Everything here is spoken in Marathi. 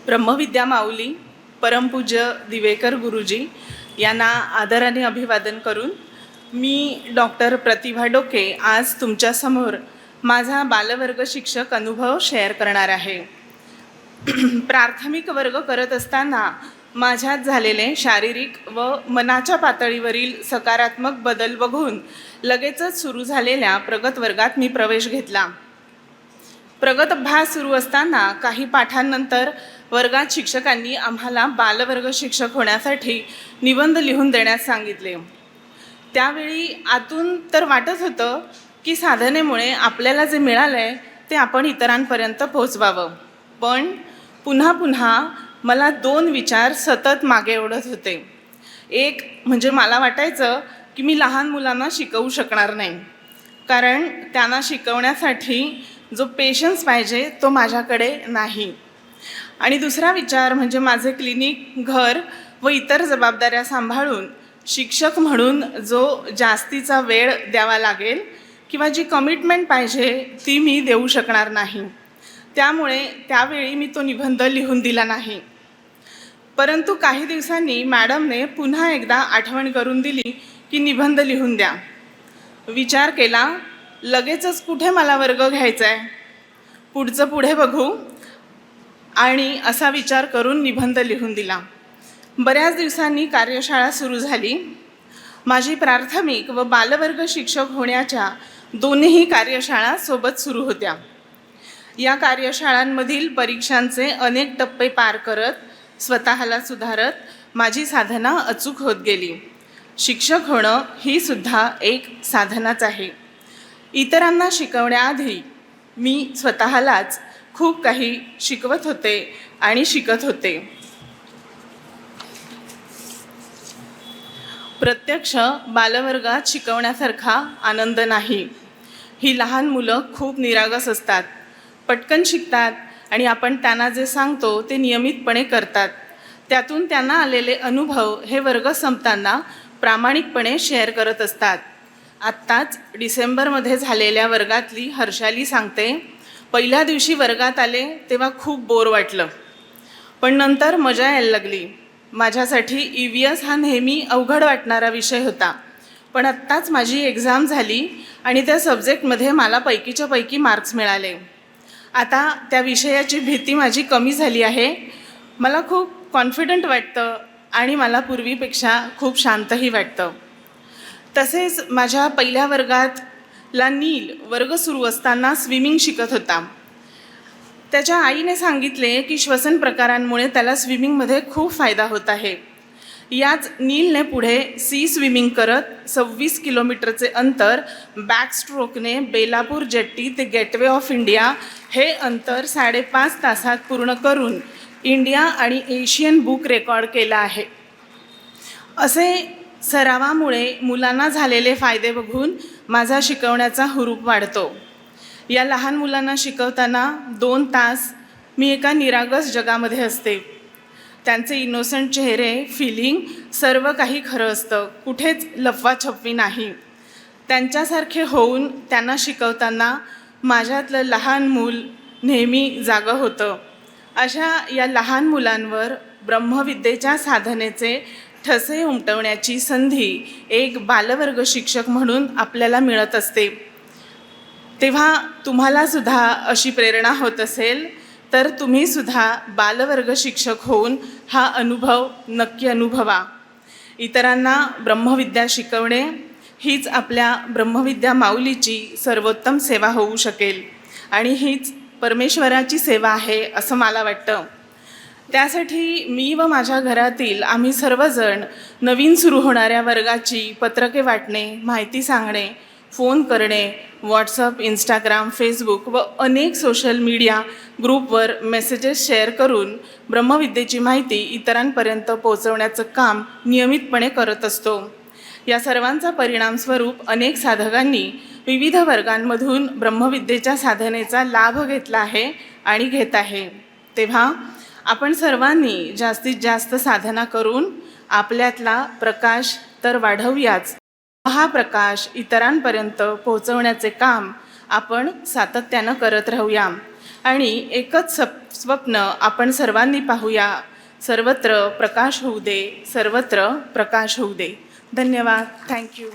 ब्रह्मविद्या माऊली परमपूज्य दिवेकर गुरुजी यांना आदराने अभिवादन करून मी डॉक्टर प्रतिभा डोके आज तुमच्यासमोर माझा बालवर्ग शिक्षक अनुभव शेअर करणार आहे। प्राथमिक वर्ग करत असताना माझ्यात झालेले शारीरिक व मनाच्या पातळीवरील सकारात्मक बदल बघून लगेचच सुरू झालेल्या प्रगत वर्गात मी प्रवेश घेतला। प्रगत अभ्यास सुरू असताना काही पाठांनंतर वर्गात शिक्षकांनी आम्हाला बालवर्ग शिक्षक होण्यासाठी निबंध लिहून देण्यास सांगितले। त्यावेळी आतून तर वाटत होतं की साधनेमुळे आपल्याला जे मिळालं आहे ते आपण इतरांपर्यंत पोहोचवावं, पण पुन्हा पुन्हा मला दोन विचार सतत मागे ओढत होते। एक म्हणजे मला वाटायचं की मी लहान मुलांना शिकवू शकणार नाही, कारण त्यांना शिकवण्यासाठी जो पेशन्स पाहिजे तो माझ्याकडे नाही। आणि दुसरा विचार म्हणजे माझे क्लिनिक, घर व इतर जबाबदाऱ्या सांभाळून शिक्षक म्हणून जो जास्तीचा वेळ द्यावा लागेल किंवा जी कमिटमेंट पाहिजे ती मी देऊ शकणार नाही। त्यामुळे त्यावेळी मी तो निबंध लिहून दिला नाही। परंतु काही दिवसांनी मॅडमने पुन्हा एकदा आठवण करून दिली की निबंध लिहून द्या। विचार केला, लगेचच कुठे मला वर्ग घ्यायचा आहे, पुढचं पुढे बघू, आणि असा विचार करून निबंध लिहून दिला। बऱ्याच दिवसांनी कार्यशाळा सुरू झाली। माझी प्राथमिक व बालवर्ग शिक्षक होण्याच्या दोन्ही कार्यशाळा सोबत सुरू होत्या। या कार्यशाळांमधील परीक्षांचे अनेक टप्पे पार करत स्वतःला सुधारत माझी साधना अचूक होत गेली। शिक्षक होणं ही सुद्धा एक साधनाच आहे। इतरांना शिकवण्याआधी मी स्वतःलाच खूप काही शिकवत होते आणि शिकत होते। प्रत्यक्ष बालवर्गात शिकवण्यासारखा आनंद नाही। ही लहान मुलं खूप निरागस असतात, पटकन शिकतात आणि आपण त्यांना जे सांगतो ते नियमितपणे करतात। त्यातून त्यांना आलेले अनुभव हे वर्ग संपताना प्रामाणिकपणे शेअर करत असतात। आत्ताच डिसेंबरमध्ये झालेल्या वर्गातली हर्षाली सांगते, पहिल्या दिवशी वर्गात आले तेव्हा खूप बोर वाटलं, पण नंतर मजा यायला लागली। माझ्यासाठी EVS हा नेहमी अवघड वाटणारा विषय होता, पण आत्ताच माझी एक्झाम झाली आणि त्या सब्जेक्टमध्ये मला पैकीच्या पैकी मार्क्स मिळाले। आता त्या विषयाची भीती माझी कमी झाली आहे। मला खूप कॉन्फिडंट वाटतं आणि मला पूर्वीपेक्षा खूप शांतही वाटतं। तसेच माझ्या पहिल्या वर्गातला नील वर्ग सुरू असताना स्विमिंग शिकत होता। त्याच्या आईने सांगितले की श्वसन प्रकारांमुळे त्याला स्विमिंगमध्ये खूप फायदा होत आहे। याच नीलने पुढे सी स्विमिंग करत 26 किलोमीटरचे अंतर बॅकस्ट्रोकने बेलापूर जेट्टी ते गेटवे ऑफ इंडिया हे अंतर 5.5 तासात पूर्ण करून इंडिया आणि एशियन बुक रेकॉर्ड केला आहे। असे सरावामुळे मुलांना झालेले फायदे बघून माझा शिकवण्याचा हुरूप वाढतो। या लहान मुलांना शिकवताना 2 तास मी एका निरागस जगामध्ये असते। त्यांचे इनोसंट चेहरे, फिलिंग सर्व काही खरं असतं, कुठेच लफवाछपवी नाही। त्यांच्यासारखे होऊन त्यांना शिकवताना माझ्यातलं लहान मूल नेहमी जागं होतं। अशा या लहान मुलांवर ब्रह्मविद्येच्या साधनेचे ठसे उमटवण्याची संधी एक बालवर्ग शिक्षक म्हणून आपल्याला मिळत असते। तेव्हा तुम्हाला सुद्धा अशी प्रेरणा होत असेल तर तुम्ही सुद्धा बालवर्ग शिक्षक होऊन हा अनुभव नक्की अनुभवा। इतरांना ब्रह्मविद्या शिकवणे हीच आपल्या ब्रह्मविद्या माऊलीची सर्वोत्तम सेवा होऊ शकेल आणि हीच परमेश्वराची सेवा आहे असं मला वाटतं। त्यासाठी मी व माझ्या घरातील आम्ही सर्वजण नवीन सुरू होणाऱ्या वर्गाची पत्रके वाटणे, माहिती सांगणे, फोन करणे, व्हॉट्सअप, इंस्टाग्राम, फेसबुक व अनेक सोशल मीडिया ग्रुपवर मेसेजेस शेअर करून ब्रह्मविद्येची माहिती इतरांपर्यंत पोहोचवण्याचं काम नियमितपणे करत असतो। या सर्वांचा परिणामस्वरूप अनेक साधकांनी विविध वर्गांमधून ब्रह्मविद्येच्या साधनेचा लाभ घेतला आहे आणि घेत आहे। तेव्हा आपण सर्वांनी जास्तीत जास्त साधना करून आपल्यातला प्रकाश तर वाढवूयाच, हा प्रकाश इतरांपर्यंत पोहोचवण्याचे काम आपण सातत्यानं करत राहूया आणि एकच स्वप्न आपण सर्वांनी पाहूया, सर्वत्र प्रकाश होऊ दे, सर्वत्र प्रकाश होऊ दे. धन्यवाद. थँक्यू.